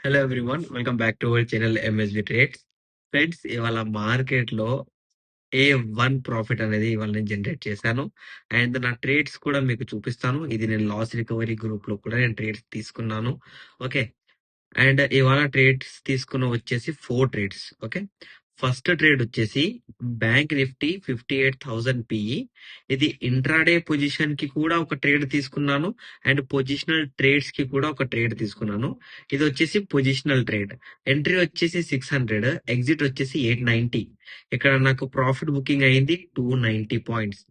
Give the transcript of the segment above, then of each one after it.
Hello everyone. Welcome back to our channel MSB trades. Friends, ఇవాళ మార్కెట్‌లో A1 profit అనేది ఇవాళ నేను జనరేట్ చేశాను. అండ్ నా ట్రేడ్స్ కూడా మీకు చూపిస్తాను. ఇది నేను లాస్ రికవరీ గ్రూప్‌లో కూడా నేను ట్రేడ్స్ తీసుకున్నాను. ఓకే. అండ్ ఇవాళ ట్రేడ్స్ తీసుకున్న వచ్చేసి 4 ట్రేడ్స్. ఓకే. ఫస్ట్ ట్రేడ్ వచ్చేసి బ్యాంక్ నిఫ్టీ 58,000 పిఈ. ఇది ఇంట్రాడే పొజిషన్ కి కూడా ఒక ట్రేడ్ తీసుకున్నాను. అండ్ పొజిషనల్ ట్రేడ్స్ కి కూడా ఒక ట్రేడ్ తీసుకున్నాను. ఇది వచ్చేసి పొజిషనల్ ట్రేడ్. ఎంట్రీ వచ్చేసి 600, ఎగ్జిట్ వచ్చేసి 890. ఇక్కడ నాకు ప్రాఫిట్ బుకింగ్ అయింది 290 points.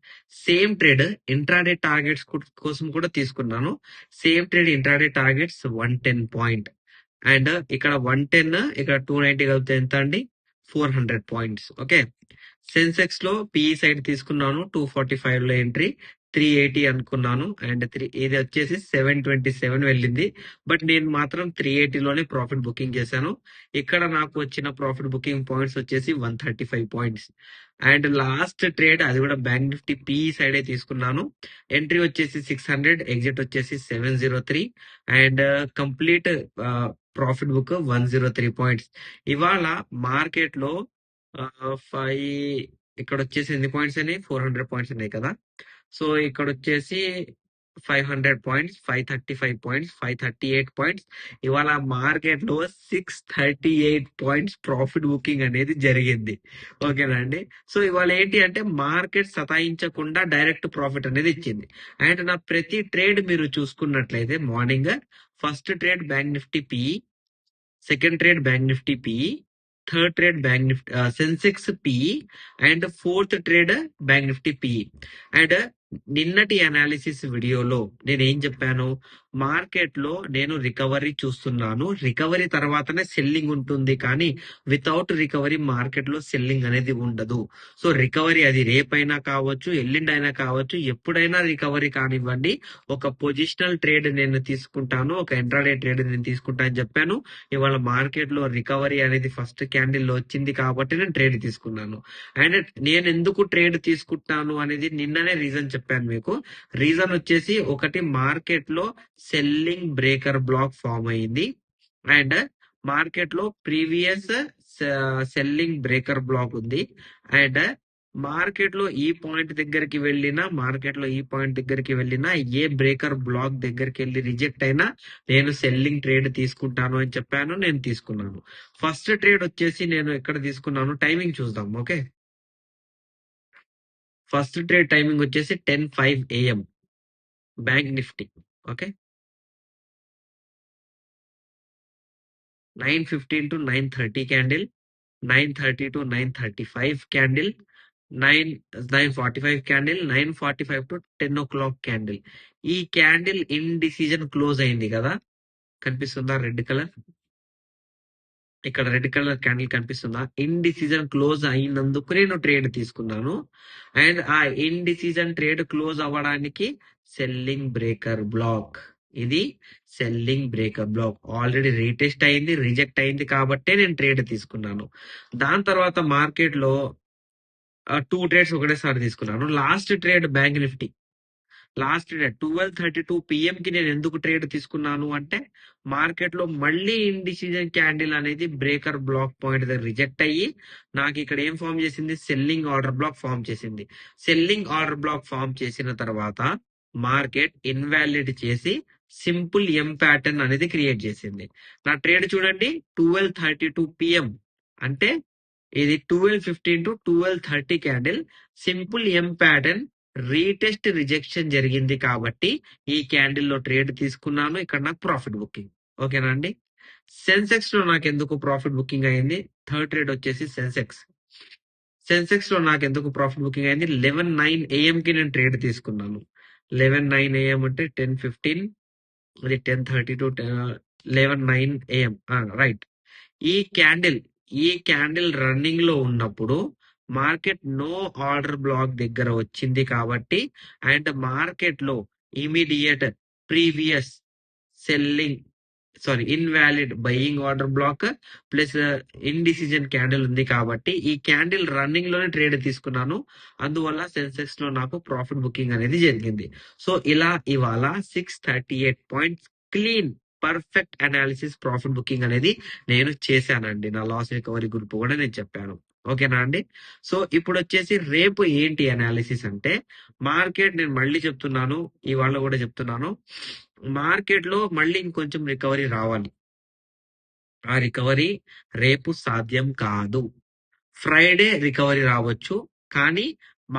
Same trade intraday targets కోసం కూడా తీసుకున్నాను. Same trade intraday targets 110 point. And ఇక్కడ 110, ఇక్కడ 290 కలిపితే ఎంత అండి? 400 పాయింట్స్. ఓకే. సెన్సెక్స్ లో పిఈ సైడ్ తీసుకున్నాను. 245 లో ఎంట్రీ, 380 అనుకున్నాను. అండ్ ఇది వచ్చేసి 727 వెళ్ళింది. బట్ నేను మాత్రం 380 లోనే ప్రాఫిట్ బుకింగ్ చేశాను. ఇక్కడ నాకు వచ్చిన ప్రాఫిట్ బుకింగ్ పాయింట్స్ వచ్చేసి 135 పాయింట్స్. అండ్ లాస్ట్ ట్రేడ్ అది కూడా బ్యాంక్ నిఫ్టీ పిఈ సైడే తీసుకున్నాను. ఎంట్రీ వచ్చేసి 600, ఎగ్జిట్ వచ్చేసి 703. And complete profit book 103 points. ఇవాళ మార్కెట్ లో 5 ఇక్కడ వచ్చేసి ఎన్ని పాయింట్స్ అయినాయి? 400 పాయింట్స్ ఉన్నాయి కదా. సో ఇక్కడ వచ్చేసి 500 పాయింట్స్, 535 పాయింట్స్, 538 పాయింట్స్. ఇవాళ మార్కెట్ లో 638 పాయింట్స్ ప్రాఫిట్ బుకింగ్ అనేది జరిగింది. ఓకేనా అండి. సో ఇవాళ ఏంటి అంటే మార్కెట్ సతాయించకుండా డైరెక్ట్ ప్రాఫిట్ అనేది ఇచ్చింది. అండ్ నా ప్రతి ట్రేడ్ మీరు చూసుకున్నట్లయితే morning first trade bank Nifty PE, second trade bank Nifty PE, third trade bank Nifty Sensex PE, and fourth trade bank Nifty PE. And నిన్నటి అనాలిసిస్ వీడియోలో నేను ఏం చెప్పాను? మార్కెట్ లో నేను రికవరీ చూస్తున్నాను. రికవరీ తర్వాతనే సెల్లింగ్ ఉంటుంది, కానీ వితౌట్ రికవరీ మార్కెట్ లో సెల్లింగ్ అనేది ఉండదు. సో రికవరీ అది రేపైనా కావచ్చు, ఎల్లుండి అయినా కావచ్చు, ఎప్పుడైనా రికవరీ కానివ్వండి. ఒక పొజిషనల్ ట్రేడ్ నేను తీసుకుంటాను, ఒక ఇంట్రాడే ట్రేడ్ నేను తీసుకుంటా అని చెప్పాను. ఇవాళ మార్కెట్ లో రికవరీ అనేది ఫస్ట్ క్యాండిల్ లో వచ్చింది కాబట్టి నేను ట్రేడ్ తీసుకున్నాను. అండ్ నేను ఎందుకు ట్రేడ్ తీసుకుంటాను అనేది నిన్ననే రీజన్ చెప్పాను మీకు. రీజన్ వచ్చేసి ఒకటి, మార్కెట్ లో సెల్లింగ్ బ్రేకర్ బ్లాక్ ఫామ్ అయింది. అండ్ మార్కెట్ లో ప్రీవియస్ సెల్లింగ్ బ్రేకర్ బ్లాక్ ఉంది. అండ్ మార్కెట్ లో ఈ పాయింట్ దగ్గరికి వెళ్ళినా, మార్కెట్ లో ఈ పాయింట్ దగ్గరికి వెళ్ళినా, ఏ బ్రేకర్ బ్లాక్ దగ్గరికి వెళ్ళి రిజెక్ట్ అయినా నేను సెల్లింగ్ ట్రేడ్ తీసుకుంటాను అని చెప్పాను. నేను తీసుకున్నాను. ఫస్ట్ ట్రేడ్ వచ్చేసి నేను ఎక్కడ తీసుకున్నాను, టైమింగ్ చూద్దాం. ఓకే. ఫస్ట్ ట్రేడ్ టైమింగ్ వచ్చేసి 10:05 AM bank Nifty. Okay. 9:15 to 9:30 candle, 9:30 to 9:35 candle, 9:45 candle, 9:45 to 10 o'clock candle. ఈ క్యాండిల్ ఇన్ డిసిజన్ క్లోజ్ అయింది కదా, కనిపిస్తుందా రెడ్ కలర్? ఇక్కడ రెడ్ కలర్ క్యాండిల్ కనిపిస్తుందా? ఇన్ డిసిజన్ క్లోజ్ అయినందుకు నేను ట్రేడ్ తీసుకున్నాను. అండ్ ఆ ఇన్ డిసిజన్ ట్రేడ్ క్లోజ్ అవ్వడానికి సెల్లింగ్ బ్రేకర్ బ్లాక్, ఇది selling breaker block already retest అయింది, రిజెక్ట్ అయింది కాబట్టే నేను ట్రేడ్ తీసుకున్నాను. దాని తర్వాత మార్కెట్ లో 2 ట్రేడ్స్ ఒకటేసారి తీసుకున్నాను. Last trade bank Nifty, last trade 12:32 PM కి నేను ఎందుకు ట్రేడ్ తీసుకున్నాను అంటే, మార్కెట్ లో మళ్ళీ ఇండిసిజన్ క్యాండిల్ అనేది బ్రేకర్ బ్లాక్ పాయింట్ దగ్గర రిజెక్ట్ అయ్యి నాకు ఇక్కడ ఏం ఫామ్ చేసింది? సెల్లింగ్ ఆర్డర్ బ్లాక్ ఫామ్ చేసింది. సెల్లింగ్ ఆర్డర్ బ్లాక్ ఫామ్ చేసిన తర్వాత మార్కెట్ ఇన్వాలిడ్ చేసి సింపుల్ ఎం ప్యాటర్న్ అనేది క్రియేట్ చేసింది. నా ట్రేడ్ చూడండి, 12:32 PM అంటే ఇది 12:15 to 12:30 candle, simple M pattern, retest rejection జరిగింది కాబట్టి ఈ క్యాండిల్ లో ట్రేడ్ తీసుకున్నాను. ఇక్కడ నాకు ప్రాఫిట్ బుకింగ్. ఓకేనా అండి. సెన్సెక్స్ లో నాకు ఎందుకు ప్రాఫిట్ బుకింగ్ అయింది? థర్డ్ ట్రేడ్ వచ్చేసి సెన్సెక్స్. సెన్సెక్స్ లో నాకు ఎందుకు ప్రాఫిట్ బుకింగ్ అయింది? 11:09 AM కి నేను ట్రేడ్ తీసుకున్నాను. 11:09 AM అంటే 10:15, అది 10:30 to 11:09 AM. రైట్. ఈ క్యాండిల్ రన్నింగ్ లో ఉన్నప్పుడు మార్కెట్ నో ఆర్డర్ బ్లాక్ దగ్గర వచ్చింది కాబట్టి, అండ్ మార్కెట్ లో immediate previous selling invalid buying order block plus indecision candle ఉంది కాబట్టి ఈ క్యాండిల్ రన్నింగ్ లోనే ట్రేడ్ తీసుకున్నాను. అందువల్ల సెన్సెక్స్ లో నాకు ప్రాఫిట్ బుకింగ్ అనేది జరిగింది. సో ఇలా ఇవాళ 638 points clean perfect analysis profit booking అనేది నేను చేశానండి. నా లాస్ రికవరీ గ్రూప్ కూడా నేను చెప్పాను. ఓకేనా అండి? సో ఇప్పుడు వచ్చేసి రేపు ఏంటి అనాలిసిస్ అంటే, మార్కెట్ నేను మళ్ళీ చెప్తున్నాను, ఇవాళ కూడా చెప్తున్నాను, మార్కెట్ లో మళ్ళీ ఇంకొంచెం రికవరీ రావాలి. ఆ రికవరీ రేపు సాధ్యం కాదు. ఫ్రైడే రికవరీ రావచ్చు, కానీ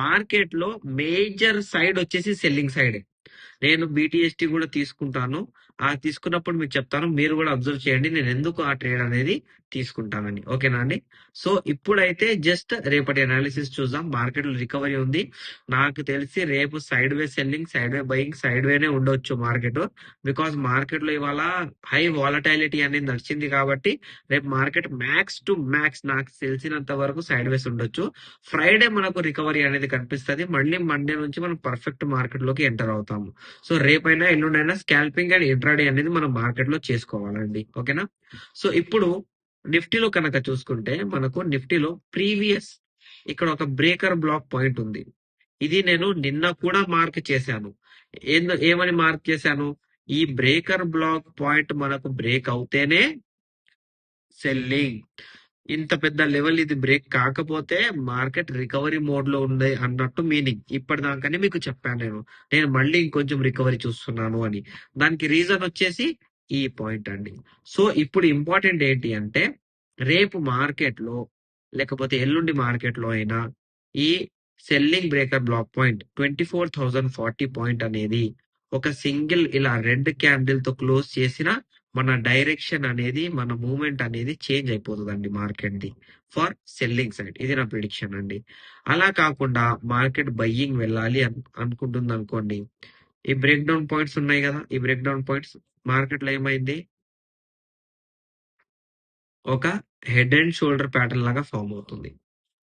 మార్కెట్ లో మేజర్ సైడ్ వచ్చేసి సెల్లింగ్ సైడ్. నేను బీటీఎస్టీ కూడా తీసుకుంటాను. ఆ తీసుకున్నప్పుడు మీకు చెప్తాను. మీరు కూడా అబ్జర్వ్ చేయండి నేను ఎందుకు ఆ ట్రేడ్ అనేది తీసుకుంటానని. ఓకేనా అండి? సో ఇప్పుడైతే జస్ట్ రేపటి అనాలిసిస్ చూద్దాం. మార్కెట్ లో రికవరీ ఉంది. నాకు తెలిసి రేపు side way selling, side way buying, side వేనే ఉండొచ్చు మార్కెట్. బికాస్ మార్కెట్ లో ఇవాళ హై వాలటైలిటీ అనేది నడిచింది కాబట్టి రేపు మార్కెట్ మ్యాక్స్ టు మ్యాక్స్ నాకు తెలిసినంత వరకు సైడ్ వేస్ ఉండొచ్చు. ఫ్రైడే మనకు రికవరీ అనేది కనిపిస్తుంది. మళ్ళీ మండే నుంచి మనం పర్ఫెక్ట్ మార్కెట్ లోకి ఎంటర్ అవుతాము. సో రేపైనా ఎల్లుండైనా స్కాల్పింగ్ అండ్ ఇంట్రాడే అనేది మనం మార్కెట్ లో చేసుకోవాలండి. ఓకేనా? సో ఇప్పుడు నిఫ్టీలో కనుక చూసుకుంటే మనకు నిఫ్టీలో ప్రీవియస్ ఇక్కడ ఒక బ్రేకర్ బ్లాక్ పాయింట్ ఉంది. ఇది నేను నిన్న కూడా మార్క్ చేశాను. ఏమని మార్క్ చేశాను? ఈ బ్రేకర్ బ్లాక్ పాయింట్ మనకు బ్రేక్ అవుతేనే సెల్లింగ్. ఇంత పెద్ద లెవెల్ ఇది బ్రేక్ కాకపోతే మార్కెట్ రికవరీ మోడ్ లో ఉంది అన్నట్టు మీనింగ్. ఇప్పటిదాకానే మీకు చెప్పాను నేను మళ్ళీ ఇంకొంచెం రికవరీ చూస్తున్నాను అని. దానికి రీజన్ వచ్చేసి ఈ పాయింట్ అండి. సో ఇప్పుడు ఇంపార్టెంట్ ఏంటి అంటే, రేపు మార్కెట్ లో లేకపోతే ఎల్లుండి మార్కెట్ లో అయినా ఈ selling breaker block point 24,040 point అనేది ఒక సింగిల్ ఇలా రెడ్ క్యాండిల్ తో క్లోజ్ చేసిన మన డైరెక్షన్ అనేది, మన మూవ్మెంట్ అనేది చేంజ్ అయిపోతుందండి market the for selling side. ఇది నా ప్రిడిక్షన్ అండి. అలా కాకుండా మార్కెట్ బయ్యింగ్ వెళ్ళాలి అనుకుంటుంది అనుకోండి, ఈ బ్రేక్ డౌన్ పాయింట్స్ ఉన్నాయి కదా, ఈ బ్రేక్ డౌన్ పాయింట్స్ మార్కెట్ లో ఏమైంది, ఒక హెడ్ అండ్ షోల్డర్ ప్యాటర్న్ లాగా ఫామ్ అవుతుంది.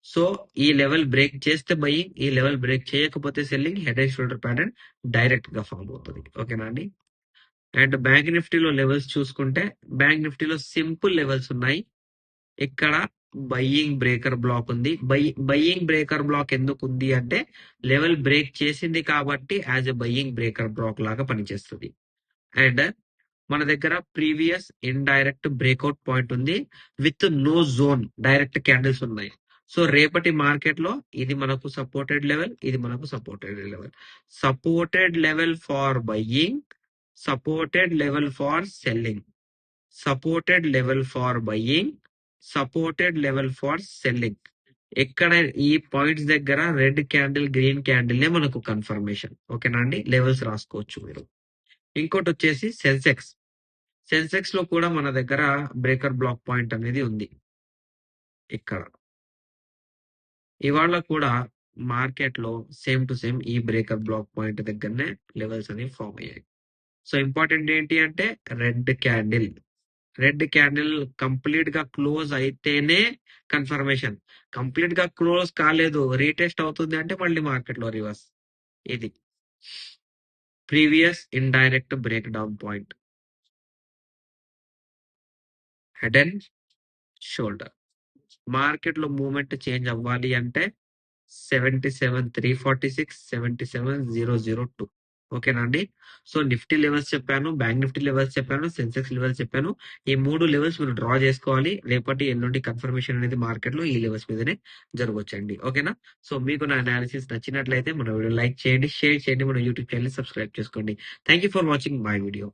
సో ఈ లెవెల్ బ్రేక్ చేస్తే బయ్యింగ్, ఈ లెవెల్ బ్రేక్ చేయకపోతే selling. Head and shoulder pattern direct గా ఫామ్ అవుతుంది. ఓకేనా అండి? అండ్ బ్యాంక్ నిఫ్టీలో లెవెల్స్ చూసుకుంటే, బ్యాంక్ నిఫ్టీలో సింపుల్ లెవెల్స్ ఉన్నాయి. ఇక్కడ బయ్యింగ్ బ్రేకర్ బ్లాక్ ఉంది. బయ్యింగ్ బ్రేకర్ బ్లాక్ ఎందుకు ఉంది అంటే, లెవెల్ బ్రేక్ చేసింది కాబట్టి as a buying breaker block లాగా పనిచేస్తుంది. అండ్ మన దగ్గర ప్రీవియస్ ఇండైరెక్ట్ బ్రేక్అవుట్ పాయింట్ ఉంది with no zone, direct candles ఉన్నాయి. సో రేపటి మార్కెట్ లో ఇది మనకు సపోర్టెడ్ లెవెల్, ఇది మనకు supported level. Supported level for buying, supported level for selling, supported level for buying, supported level for selling. ఎక్కడ ఈ పాయింట్స్ దగ్గర రెడ్ క్యాండిల్, గ్రీన్ క్యాండిల్ మనకు కన్ఫర్మేషన్. ఓకేనా అండి? లెవెల్స్ రాసుకోవచ్చు మీరు. ఇంకోటి వచ్చేసి సెన్సెక్స్. సెన్సెక్స్ లో కూడా మన దగ్గర బ్రేకర్ బ్లాక్ పాయింట్ అనేది ఉంది ఇక్కడ. ఇవాళ కూడా మార్కెట్ లో సేమ్ టు సేమ్ ఈ బ్రేకర్ బ్లాక్ పాయింట్ దగ్గరనే లెవెల్స్ అనేవి ఫామ్ అయ్యాయి. సో ఇంపార్టెంట్ ఏంటి అంటే, red candle, red candle complete గా క్లోజ్ అయితేనే కన్ఫర్మేషన్. కంప్లీట్ గా క్లోజ్ కాలేదు, రీటెస్ట్ అవుతుంది అంటే మళ్ళీ మార్కెట్ లో రివర్స్. ఇది previous indirect break down point, head and shoulder. Market లో మూవ్మెంట్ చేంజ్ అవ్వాలి అంటే 77,346, 77,002. ఓకేనా అండి? సో నిఫ్టీ లెవెల్స్ చెప్పాను, బ్యాంక్ నిఫ్టీ లెవెల్స్ చెప్పాను, సెన్సెక్స్ లెవెల్స్ చెప్పాను. ఈ 3 లెవెల్స్ మీరు డ్రా చేసుకోవాలి. రేపటి ఎల్లుండి కన్ఫర్మేషన్ అనేది మార్కెట్ లో ఈ లెవెల్స్ మీదనే జరగవచ్చండి. ఓకేనా? సో మీకు నా అనాలిసిస్ నచ్చినట్లయితే మన వీడియో లైక్ చేయండి, షేర్ చేయండి, మన యూట్యూబ్ ఛానల్ సబ్స్క్రైబ్ చేసుకోండి. Thank you for watching my video.